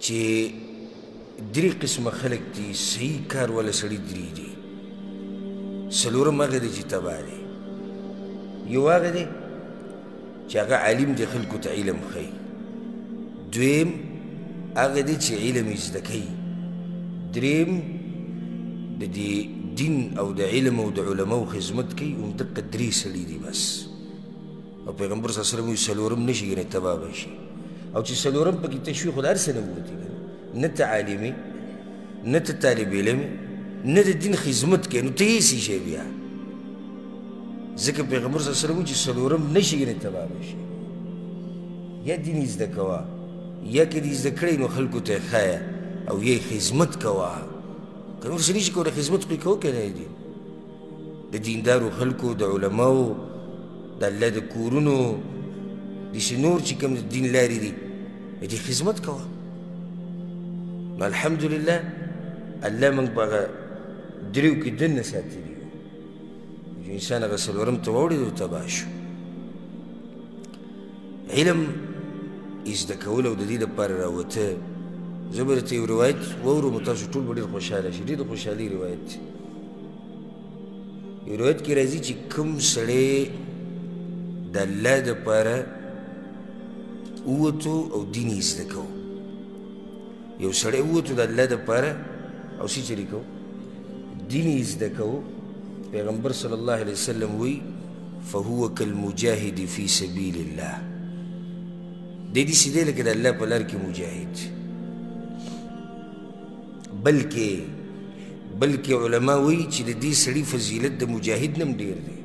چې درې قسمه خلک دي صحیح کار والا سړي درې دي. څلورم هغه دی چې تباه دی. یو هغه دی چې هغه عالم دی خلکو ته علم ښیي. دویم هغه دی چې علم یې زده کوي. دریم د دې دین او د علم او د علماو خدمت کوي. همدغه درې سړي دي بس. او پیغمبر صلی الله علیه وسلم وایي څلورم نشي ګنې تباه به شي. او چې څلورم پکې تشویق خو د هر څه نه ووتي که نه ته عالم یې نه ته طالب علم یې نه د دین خدمت کوي، نو ته یې څه شی بیا؟ ځکه پیغمبر صلی الله علیه وسلم وایي چې څلورم نشي ګنې تباه به شي. یا دین یې زده کوه، یا که دې زده کړی نو خلکو ته یې ښایه او یې خدمت کوه. که نور څه نشي کولی خدمت خو یې کوه که نه دي د دیندارو خلکو، د علماو، د الله د کورونو، داسې نور چې کوم د دین لارې دي د دې خدمت کوه. نو الحمدلله الله موږ په هغه دریو کې دننه ساتلي یو چې انسان هغه څلورم ته واوړېد او تباه شو. علم زده کول او د دې دپاره راوته. زه به درته یو روایت واورم، تاسو ټول به ډېر خوشحاله شئ. ډېر د خوشحالۍ روایت دی. یو روایت کې راځي چې کوم سړی د الله دپاره ووتو او دین یې زده کو. یو سړی ووتو د الله دپاره او څه چرې کو دین یې زده کو. پیغمبر صلی الله علیه وسلم وی فهو کالمجاهد فی سبیل الله. دی داسې دی لکه د الله په لار کې مجاهد. بلکې علما وایي چې د دې سړي فضیلت د مجاهد نه هم ډېر دی.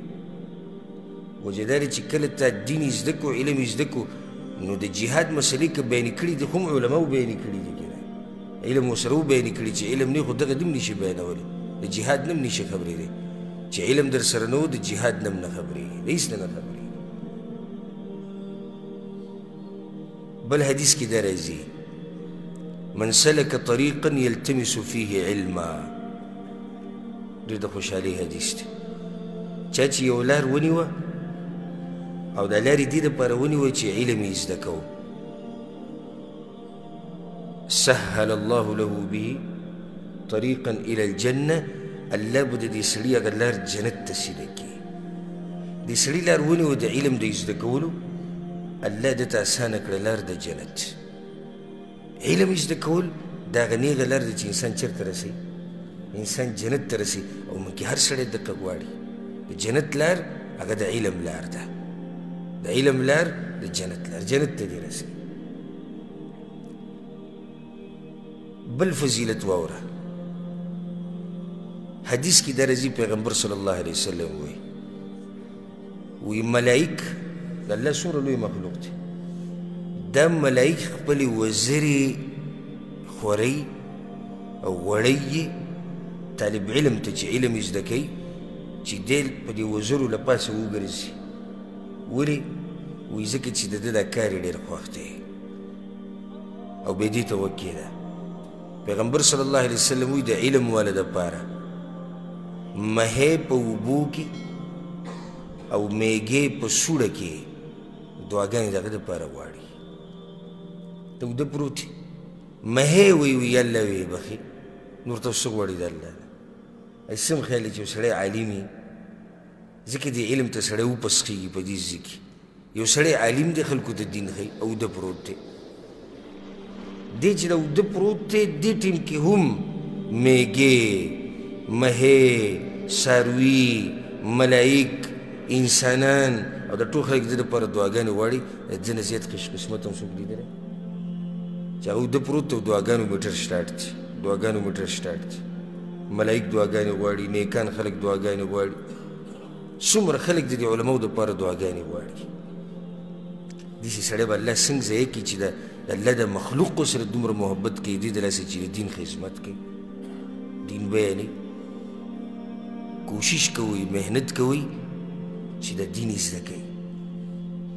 وجه دا دی چې کله تا دین یې زده کړو، علم یې زده کړو، نو د جهاد مسلې که بیانې کړي دي خو هم علماو بیانې کړي دي که نه علم ورسره وبیانې کړي چې علم نه خو دغه دې هم نشي بیانولی، د جهاد نه هم نشي خبرېدی. چې علم در سره نه و د جهاد نه هم نه خبرېږي، د هېڅ نه نه خبرېږي. بل حدیث کې دا راځي من سلک طریقا یلتمس فیه علما. ډېر د خوشحالۍ حدیث دی. چا چې یو لار ونیوه او دا لارې دې دپاره ونیوه چې علم یې زده کو، سهل الله له به طریقا الى الجنه. الله به د دې سړي هغه لار جنت ته سیده کړي. دې سړي لار ونیوه د علم د زده کولو، الله ده ته اسانه کړه لار د جنت. علم زده کول دا هغه نیغه لار ده چې انسان چېرته رسوي؟ انسان جنت ته رسوي. او موږ هر سړی دقه غواړي د جنت لار هغه د علم لار ده. د علم لار د جنت لار، جنت ته دې رسوي. بل فضیلت واوره. حدیث کې دا راځي پیغمبر صلی الله علیه وسلم وی ملائک د الله څومره لوی مخلوق دی، دا ملائک خپلې وزرې خورئ او وړئ طالب علم ته چې علم یې زده کوي چې دی په دې وزرو له پاسه وګرځي. ولې؟ وایي ځکه چې د ده دا کار یې ډېر خوښ دی او بیا دې ته وکې ده. پیغمبر صلی الله علیه وسلم وایي د علم والا دپاره مهی په اوبو کې او میږې په سوړه کې دعاګانې د هغه دپاره غواړي. ته اوده پروت یې مهی وایي الله ویې بخي، نور ته څه غواړي د الله نه؟ ایسه هم خیال دی چې یو سړی عالم وي، ځکه دې علم ته سړی وپسخېږي په دې ځای کې. یو سړی عالم دی خلکو ته دین ښیي او اوده پروت دی. دی چې د اوده پروت دی دې ټیم کې هم میږې، مهی، څاروي، ملایک، انسانان او د ټول خلک د ده دپاره دعاګانې غواړي. د ده نه زیات خوش قسمت هم څوک لیدلی چې هغه اوده پروت دی او دعاګانو میټر سټارټ دي، دعاګانو میټر سټارټ دي. ملایک دعاګانې غواړي، نیکان خلک دعاګانې غواړي. څومره خلک د دې علماو دپاره دعاګانې غواړي. داسې سړی به الله څنګه ضایع کړي چې د الله د مخلوقو سره دومره محبت کوي، دې دلاسې چې د دین خدمت کوي، دین بیانوي. کوشش کوئ، محنت کوئ چې د دین یې زده کوي.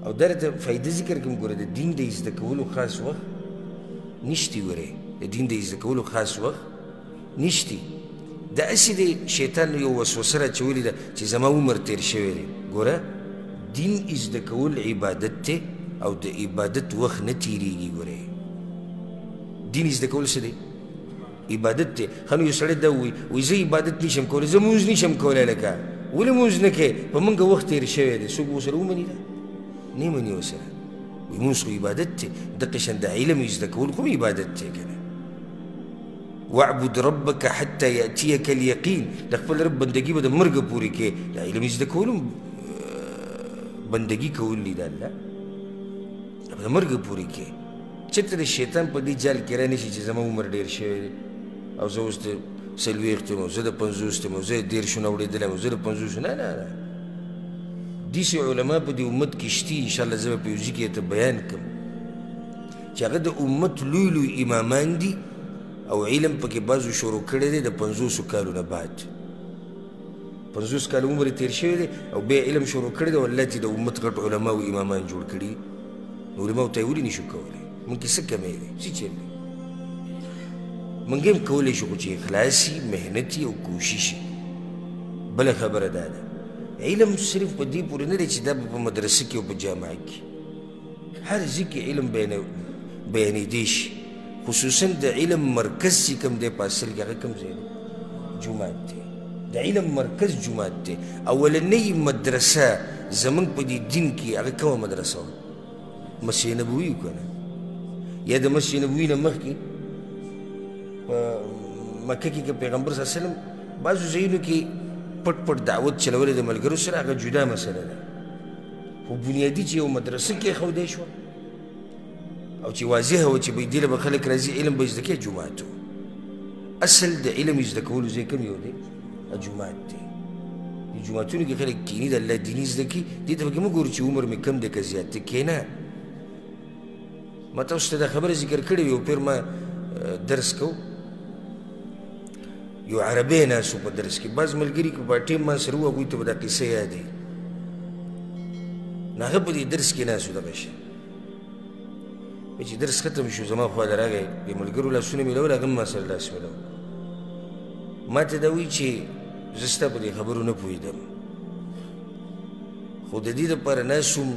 او دا راته فایده ذکر کوم. ګوره د دین د زده کولو خاص وخت نشتی. ورې د دین د زده کولو خاص وخت نشتی. دا هسې د شیطان یو وسوسه راچولې ده چې زما عمر تېر شوی دی. ګوره دین زده کول عبادت دی او د عبادت وخت نه تېرېږي. ګورې دین زده کول څه دی؟ عبادت دی. ښه نو یو سړی دا وایي زه عبادت نشم کولی، زه مونځ نشم کولی. لکه ولې مونځ نه کوې؟ په موږ وخت تېر شوی دی. څوک ورسره ومني؟ ده نه مني ورسره. وایي مونځ خو عبادت دی. دقه شان د علم زده کول خو عبادت دی که نه. واعبد ربک حتی یأتیک الیقین، د خپل رب بندګي به د مرګه پورې کې. د علم زده کول بندګي کول دي د الله، د مرګه پورې کې. چېرته د شیطان په دې جال کې رانشي چې زما عمر ډېر شوی دی او زه اوس د 40 یم او زه د 50 یم او زه د 10 نه اوړېدلی یم او زه د 50. نه نه نه، داسې علما په دې امت کې شتي. انشاءالله زه به په یو ځای کې ته بیان کړم چې هغه د امت لوی لوی امامان دي او علم پکې بعضو شروع کړی دی د 50 کالو نه بعد. 50 کاله عمر یې تېر شوی دی او بیا علم شروع کړی دی او الله چې د امت غټ علما او امامان جوړ کړي. نو علماو ته یې ولې نشو کولی؟ موږ کې څه کمی دی؟ څه چل دی؟ موږ هم کولی شو خو چې اخلاصي، محنتي او کوششي. بله خبره دا ده علم صرف په دې پورې نه دی چې دا به په مدرسه کې او په جامعه کې هر ځای کې علم بیانېدی شي. خصوصا د علم مرکز چې کوم دی په اصل کې هغه کوم ځای دی؟ جومات دی. د علم مرکز جومات دی. اولنۍ مدرسه زموږ په دې دین کې هغه کومه مدرسه وه؟ مسجد نبوي و که نه؟ یا د مسجد نبوي نه مخکې په مکه کې که پیغمبر صلی الله علیه وسلم بعضو ځایونو کې پټ پټ دعوت چلولی د ملګرو سره، هغه جدا مسله ده. خو بنیادي چې یو مدرسه کې ایښودی شوه او چې واضحه وه چې دې له به خلک راځي علم به زده کوي، جومات و. اصل د علم زده کولو ځای کوم یو دی؟ جومات دی. د جوماتونو کې خلک کیني د الله دیني زده کړي. دې ته پکې مه ګورو چې عمر مې کم دی که زیات دی. کښېنه، ما تاسو ته دا خبره ذکر کړې وي. یو پیر ما درس کو، یو عربی ناست په درس کې. بعض ملګري که په ټیم ما سره وو هغوی ته به دا قصه یادوي. نو هغه په دې درس کې ناست و دغه شی. چې درس ختم شو زما خواله راغی، د ملګرو لاسونه مې لول، هغه هم ما سره لاس ملول. ما ته دا وایي چې زه ستا په دې خبرو نه پوهېدم، خو د دې دپاره ناست وم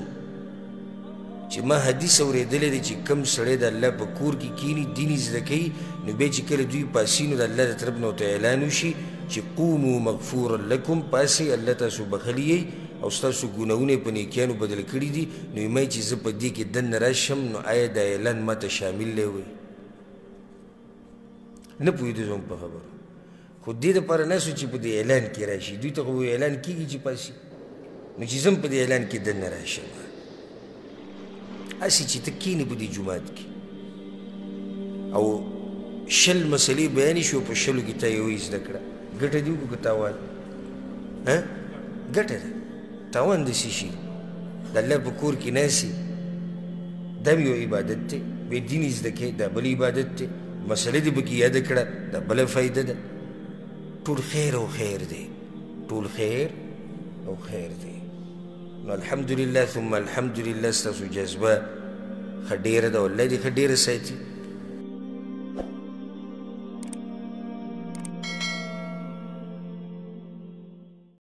چې ما حدیث اورېدلی دی چې کم سړی د الله په کور کې کیني، دین یې زده کوي، نو بیا چې کله دوی پاسي نو د الله د طرف نه ورته اعلان وشي چې قوموا مغفورا لکم، پاسئ الله تاسو بخلي یئ او ستاسو ګناهونه یې په نیکیانو بدل کړي دي. نو یې چې زه په دې کې دننه راشم، نو آیا دا اعلان ما ته شامل دی وی؟ نه پوهېدو زموږ په خبرو. خو دې دپاره ناست چې په دې اعلان کې راشي. دوی ته خو اعلان کېږي چې پاسي، نو چې زه هم په دې اعلان کې دننه راشم. هسې چې ته کښېنې په دې جومات کې او 20 مسلې بیانې شو، په 20 کې تا یوه زده کړه، ګټه دې وکړو که تاوان؟ ګټه ده. تاوان د څه شي؟ د الله په کور کې ناستې، دا هم یو عبادت دی. بې دین یې زده کوې، دا بل عبادت دی. مسله دې پکې یاده کړه، دا بله فایده ده. ټول خیر او خیر دی، ټول خیر او خیر دی. نو الحمدلله ثم الحمدلله ستاسو جذبه ښه ډېره ده، والله دې ښه ډېره ساتي.